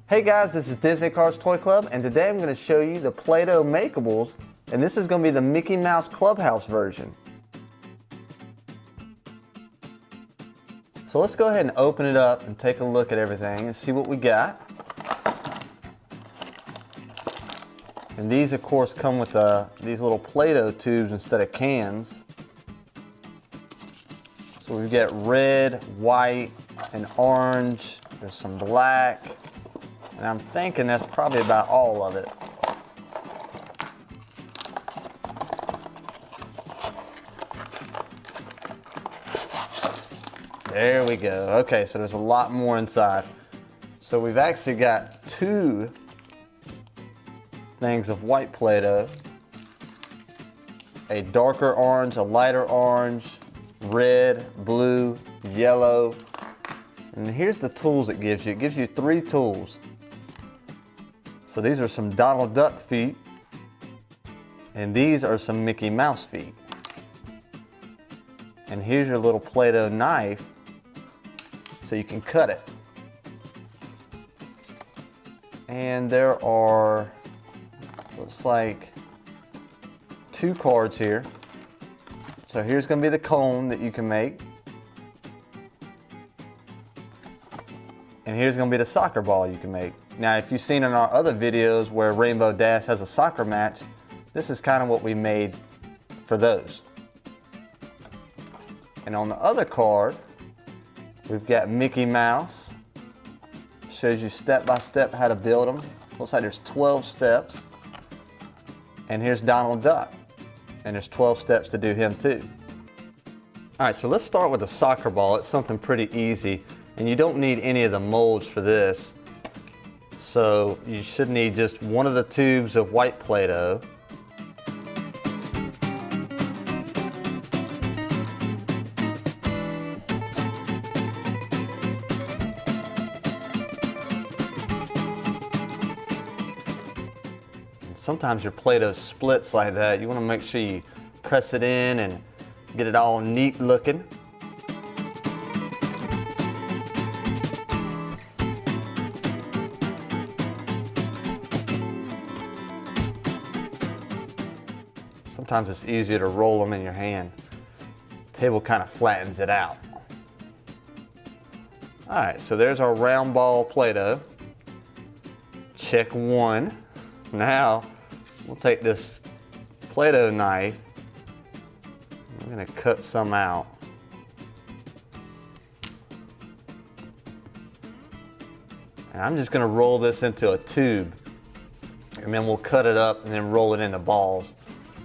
Hey guys, this is Disney Cars Toy Club, and today I'm going to show you the Play-Doh Makeables, and this is going to be the Mickey Mouse Clubhouse version. So let's go ahead and open it up and take a look at everything and see what we got. And these of course come with these little Play-Doh tubes instead of cans. So we've got red, white, and orange. There's some black. And I'm thinking that's probably about all of it. There we go. Okay, so there's a lot more inside. So we've actually got two things of white Play-Doh. A darker orange, a lighter orange, red, blue, yellow. And here's the tools it gives you. It gives you 3 tools. So these are some Donald Duck feet, and these are some Mickey Mouse feet. And here's your little Play-Doh knife, so you can cut it. And there are, looks like 2 cards here. So here's going to be the cone that you can make. And here's going to be the soccer ball you can make. Now, if you've seen in our other videos where Rainbow Dash has a soccer match, this is kind of what we made for those. And on the other card, we've got Mickey Mouse. Shows you step by step how to build them. Looks like there's 12 steps. And here's Donald Duck. And there's 12 steps to do him too. All right, so let's start with the soccer ball. It's something pretty easy. And you don't need any of the molds for this. So you should need just one of the tubes of white Play-Doh. And sometimes your Play-Doh splits like that. You want to make sure you press it in and get it all neat looking. Sometimes it's easier to roll them in your hand. The table kind of flattens it out. All right, so there's our round ball Play-Doh. Check 1. Now, we'll take this Play-Doh knife. I'm gonna cut some out. And I'm just gonna roll this into a tube. And then we'll cut it up and then roll it into balls.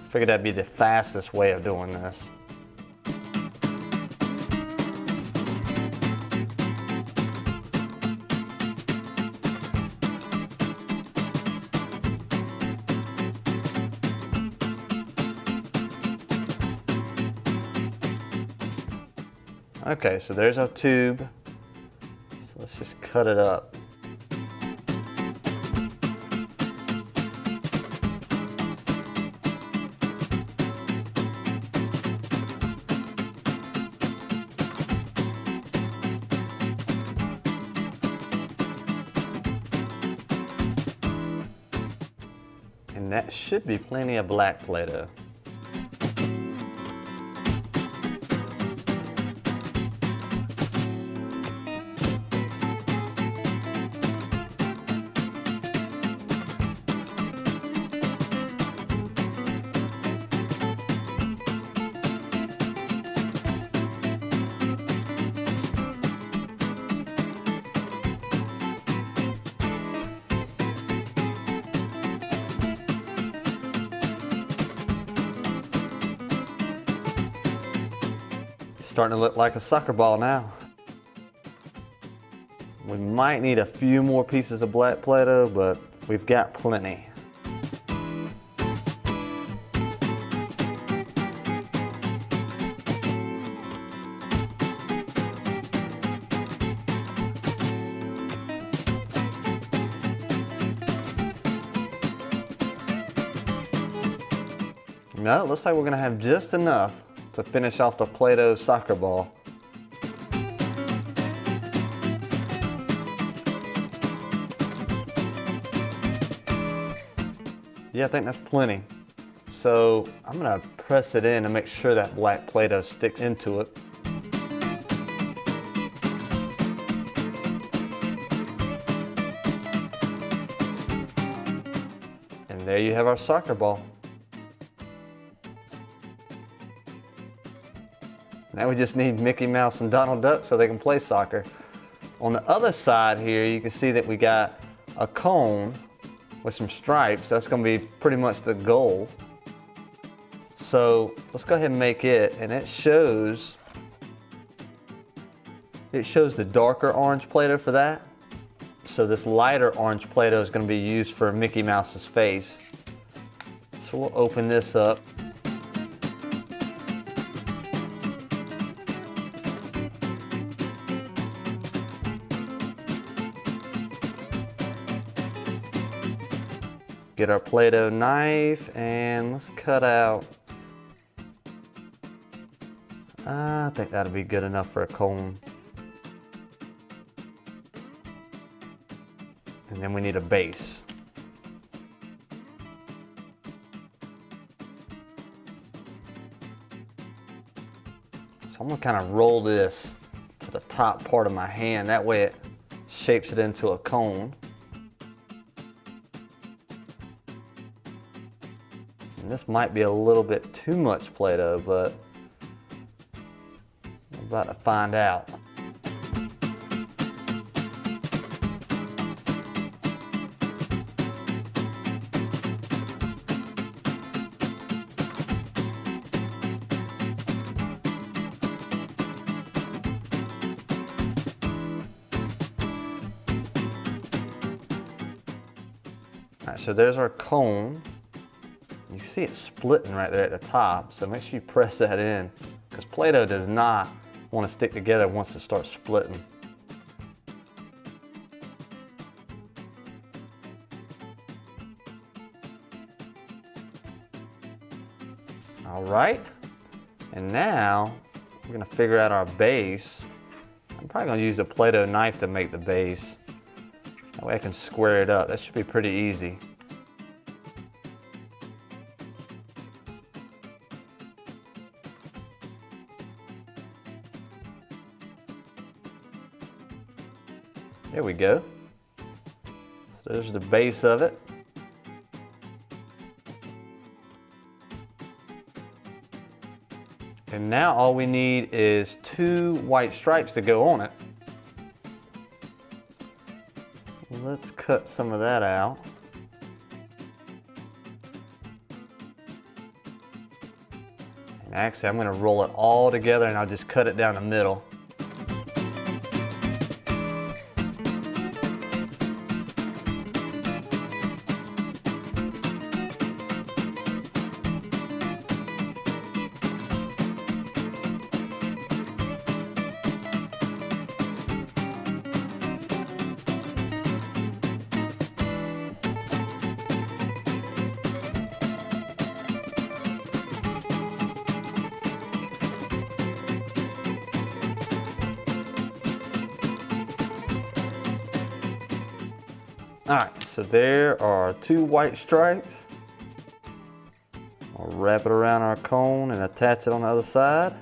Figured that'd be the fastest way of doing this. Okay, so there's our tube. So let's just cut it up. And that should be plenty of black Play-Doh. Starting to look like a soccer ball now. We might need a few more pieces of black Play-Doh, but we've got plenty. No, it looks like we're gonna have just enough to finish off the Play-Doh soccer ball. Yeah, I think that's plenty. So I'm gonna press it in to make sure that black Play-Doh sticks into it. And there you have our soccer ball. Now we just need Mickey Mouse and Donald Duck so they can play soccer. On the other side here, you can see that we got a cone with some stripes. That's gonna be pretty much the goal. So let's go ahead and make it, and it shows the darker orange Play-Doh for that. So this lighter orange Play-Doh is gonna be used for Mickey Mouse's face. So we'll open this up. Get our Play-Doh knife and let's cut out. I think that'll be good enough for a cone. And then we need a base. So I'm gonna kind of roll this to the top part of my hand. That way it shapes it into a cone. And this might be a little bit too much Play-Doh, but we're about to find out. All right, so there's our cone. You can see it splitting right there at the top, so make sure you press that in, because Play-Doh does not want to stick together once it starts splitting. All right, and now we're gonna figure out our base. I'm probably gonna use a Play-Doh knife to make the base. That way I can square it up. That should be pretty easy. There we go. So there's the base of it. And now all we need is 2 white stripes to go on it. So let's cut some of that out. And actually, I'm going to roll it all together and I'll just cut it down the middle. All right, so there are 2 white stripes. I'll wrap it around our cone and attach it on the other side.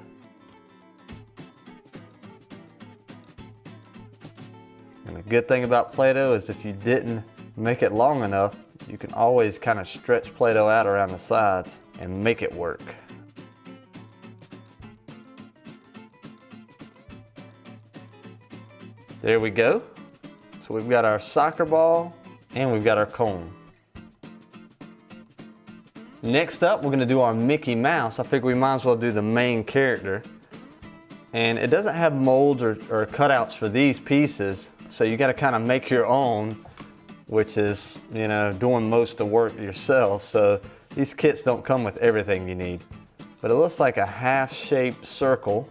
And the good thing about Play-Doh is if you didn't make it long enough, you can always kind of stretch Play-Doh out around the sides and make it work. There we go. So we've got our soccer ball and we've got our cone. Next up, we're gonna do our Mickey Mouse. I figure we might as well do the main character. And it doesn't have molds or cutouts for these pieces, so you gotta kind of make your own, which is, you know, doing most of the work yourself. So these kits don't come with everything you need. But it looks like a half-shaped circle.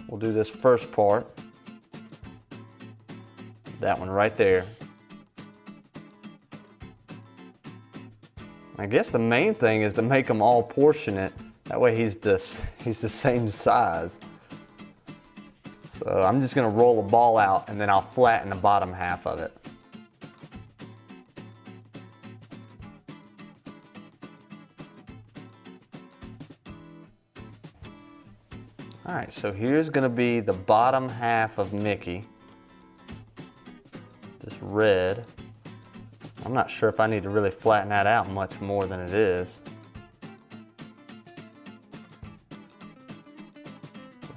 We'll do this first part. That one right there. I guess the main thing is to make them all proportionate. That way he's the same size. So I'm just gonna roll a ball out and then I'll flatten the bottom half of it. All right, so here's gonna be the bottom half of Mickey. This red. I'm not sure if I need to really flatten that out much more than it is.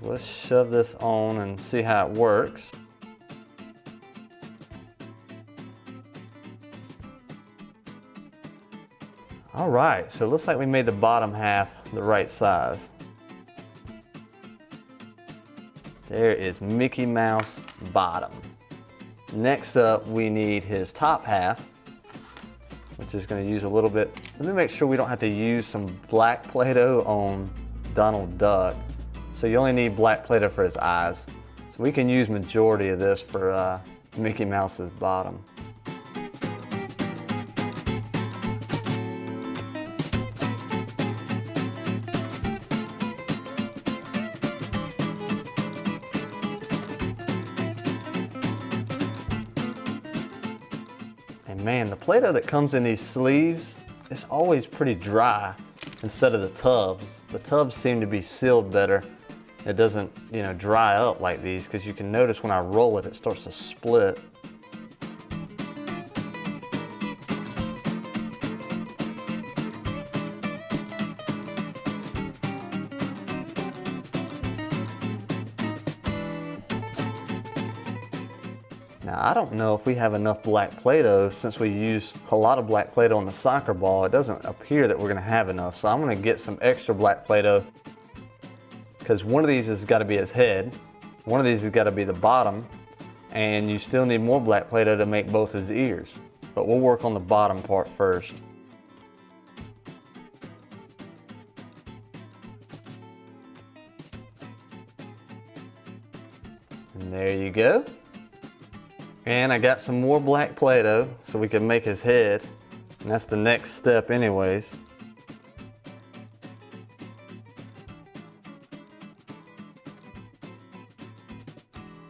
Let's shove this on and see how it works. All right, so it looks like we made the bottom half the right size. There is Mickey Mouse bottom. Next up, we need his top half, which is going to use a little bit. Let me make sure we don't have to use some black Play-Doh on Donald Duck. So you only need black Play-Doh for his eyes. So we can use majority of this for Mickey Mouse's bottom. And man, the Play-Doh that comes in these sleeves is always pretty dry instead of the tubs. The tubs seem to be sealed better. It doesn't, dry up like these, because you can notice when I roll it, it starts to split. Now, I don't know if we have enough black Play-Doh. Since we used a lot of black Play-Doh on the soccer ball, it doesn't appear that we're gonna have enough. So I'm gonna get some extra black Play-Doh, because one of these has gotta be his head, one of these has gotta be the bottom, and you still need more black Play-Doh to make both his ears. But we'll work on the bottom part first. And there you go. And I got some more black Play-Doh so we can make his head. And that's the next step anyways.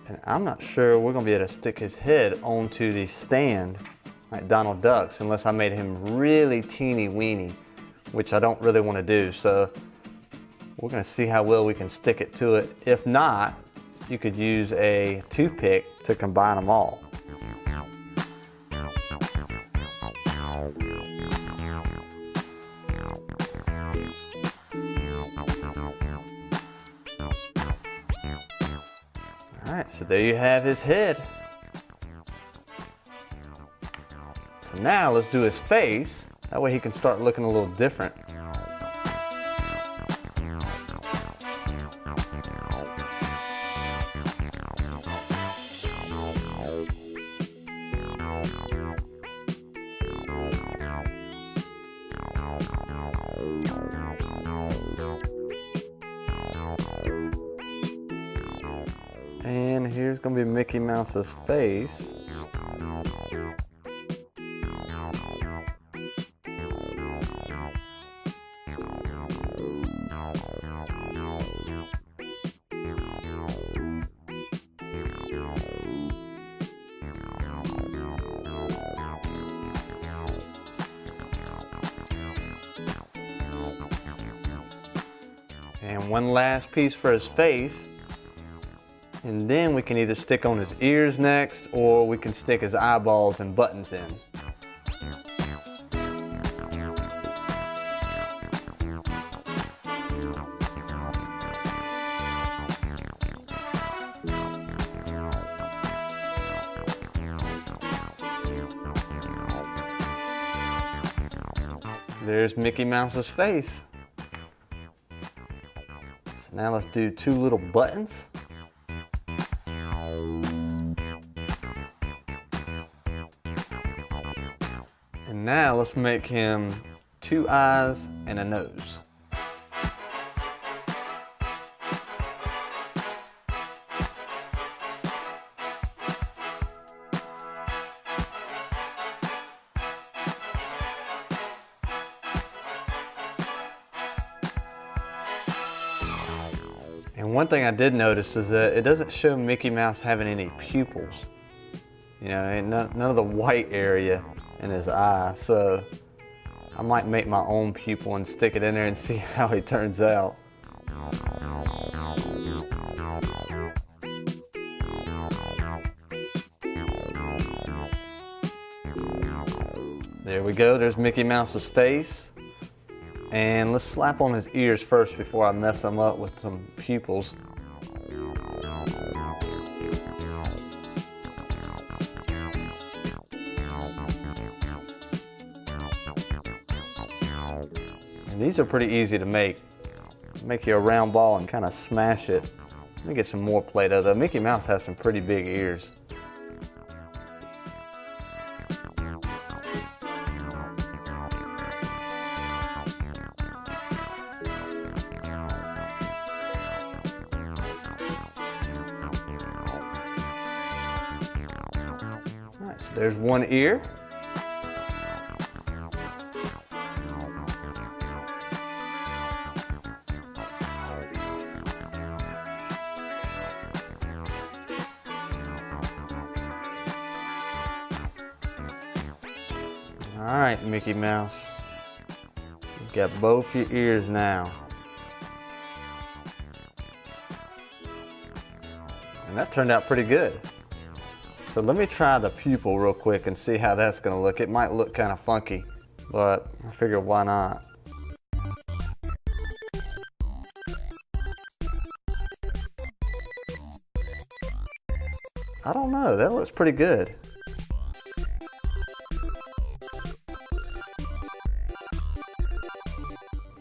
And I'm not sure we're gonna be able to stick his head onto the stand like Donald Duck's unless I made him really teeny weeny, which I don't really want to do. So we're gonna see how well we can stick it to it. If not, you could use a toothpick to combine them all. All right, so there you have his head. So now let's do his face. That way he can start looking a little different. And here's gonna be Mickey Mouse's face. And one last piece for his face. And then we can either stick on his ears next, or we can stick his eyeballs and buttons in. There's Mickey Mouse's face. So now let's do two little buttons. And now let's make him two eyes and a nose. And one thing I did notice is that it doesn't show Mickey Mouse having any pupils. You know, none of the white area in his eye. So I might make my own pupil and stick it in there and see how he turns out. There we go, there's Mickey Mouse's face. And let's slap on his ears first before I mess him up with some pupils. And these are pretty easy to make. Make you a round ball and kind of smash it. Let me get some more Play-Doh though. Mickey Mouse has some pretty big ears. Alright, so there's one ear. All right, Mickey Mouse, you've got both your ears now. And that turned out pretty good. So let me try the pupil real quick and see how that's gonna look. It might look kind of funky, but I figure why not? I don't know, that looks pretty good.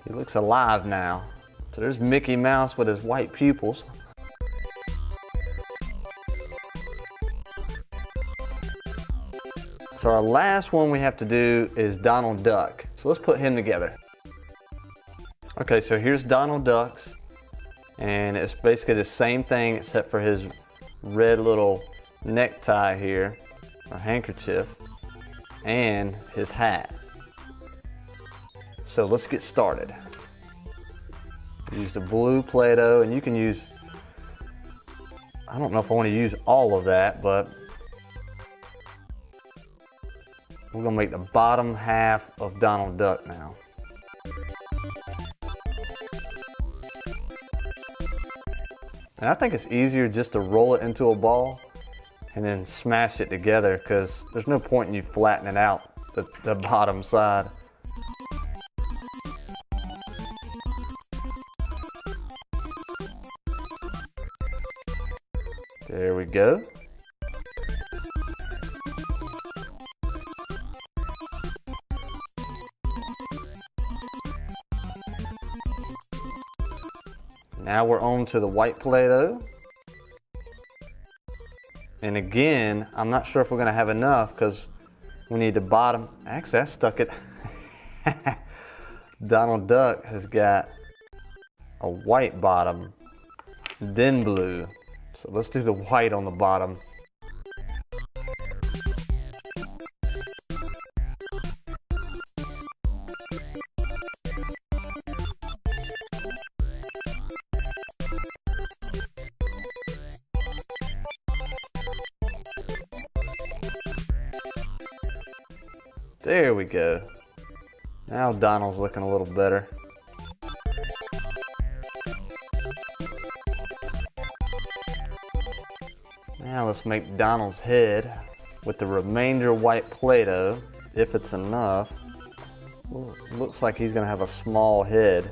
He looks alive now. So there's Mickey Mouse with his white pupils. So our last one we have to do is Donald Duck. So let's put him together. Okay, so here's Donald Duck's. And it's basically the same thing except for his red little necktie here, or handkerchief, and his hat. So let's get started. Use the blue Play-Doh, and you can use, I don't know if I want to use all of that, but we're gonna make the bottom half of Donald Duck now. And I think it's easier just to roll it into a ball and then smash it together, because there's no point in you flattening out the bottom side. There we go. Now we're on to the white Play-Doh. And again, I'm not sure if we're gonna have enough because we need the bottom. Actually, I stuck it. Donald Duck has got a white bottom, then blue. So let's do the white on the bottom. There we go. Now Donald's looking a little better. Now let's make Donald's head with the remainder white Play-Doh, if it's enough. Looks like he's gonna have a small head.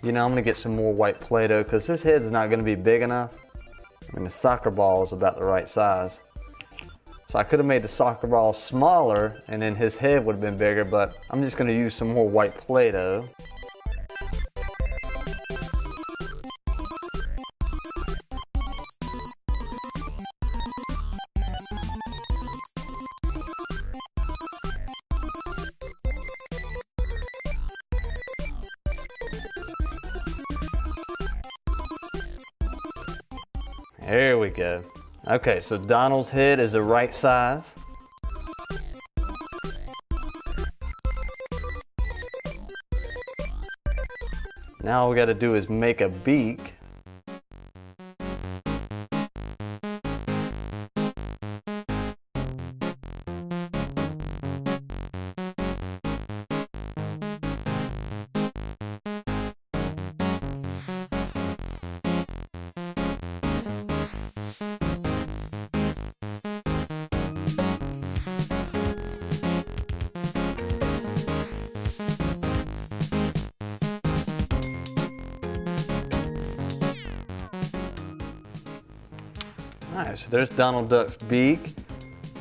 You know, I'm gonna get some more white Play-Doh because his head's not gonna be big enough. I mean, the soccer ball is about the right size. So I could have made the soccer ball smaller and then his head would have been bigger, but I'm just gonna use some more white Play-Doh. There we go. Okay, so Donald's head is the right size. Now all we got to do is make a beak. All right, so there's Donald Duck's beak.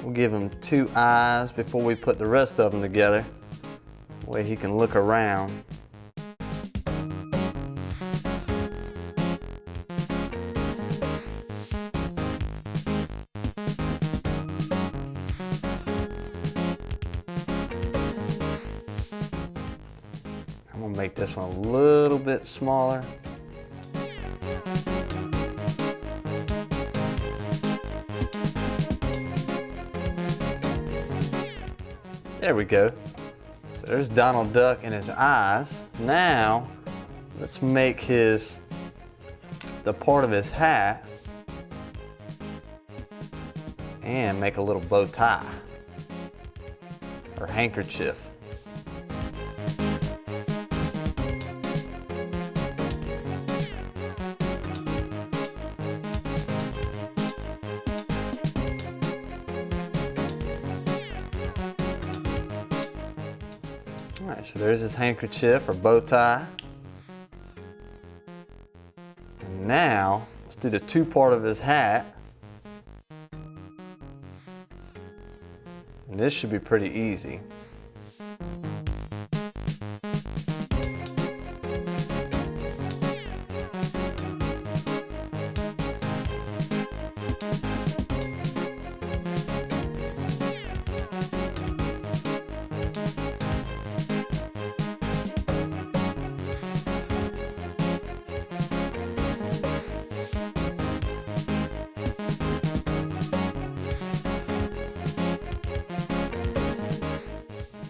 We'll give him 2 eyes before we put the rest of them together. That way he can look around. I'm gonna make this one a little bit smaller. There we go. So there's Donald Duck and his eyes. Now, let's make the part of his hat and make a little bow tie or handkerchief. All right, so there's his handkerchief or bow tie. And now, let's do the 2 part of his hat. And this should be pretty easy.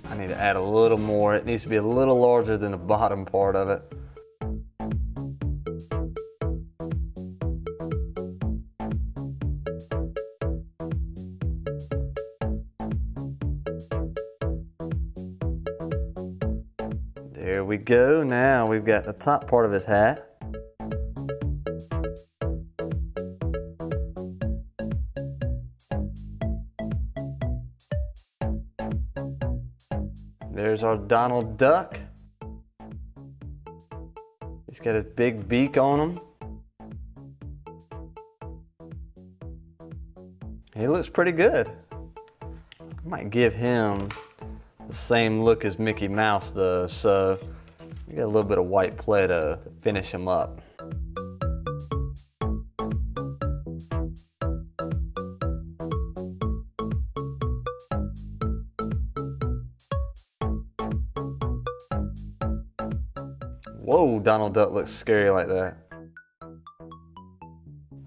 I need to add a little more. It needs to be a little larger than the bottom part of it. There we go. Now we've got the top part of his hat. There's our Donald Duck. He's got his big beak on him. He looks pretty good. I might give him the same look as Mickey Mouse though, so you got a little bit of white Play-Doh to finish him up. Whoa, Donald Duck looks scary like that.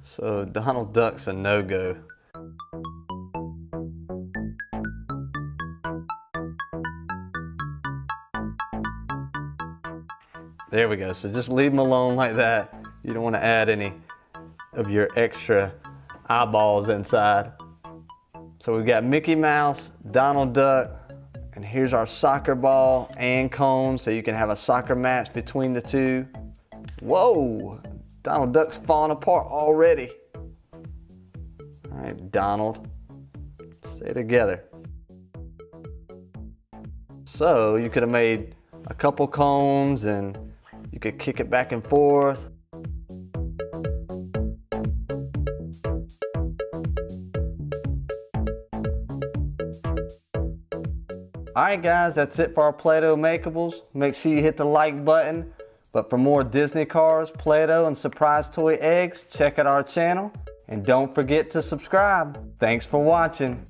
So Donald Duck's a no-go. There we go, so just leave him alone like that. You don't want to add any of your extra eyeballs inside. So we've got Mickey Mouse, Donald Duck, and here's our soccer ball and cone, so you can have a soccer match between the two. Whoa, Donald Duck's falling apart already. All right, Donald, stay together. So you could have made a couple cones and you could kick it back and forth. Alright guys, that's it for our Play-Doh Makeables. Make sure you hit the like button. But for more Disney cars, Play-Doh, and surprise toy eggs, check out our channel. And don't forget to subscribe. Thanks for watching.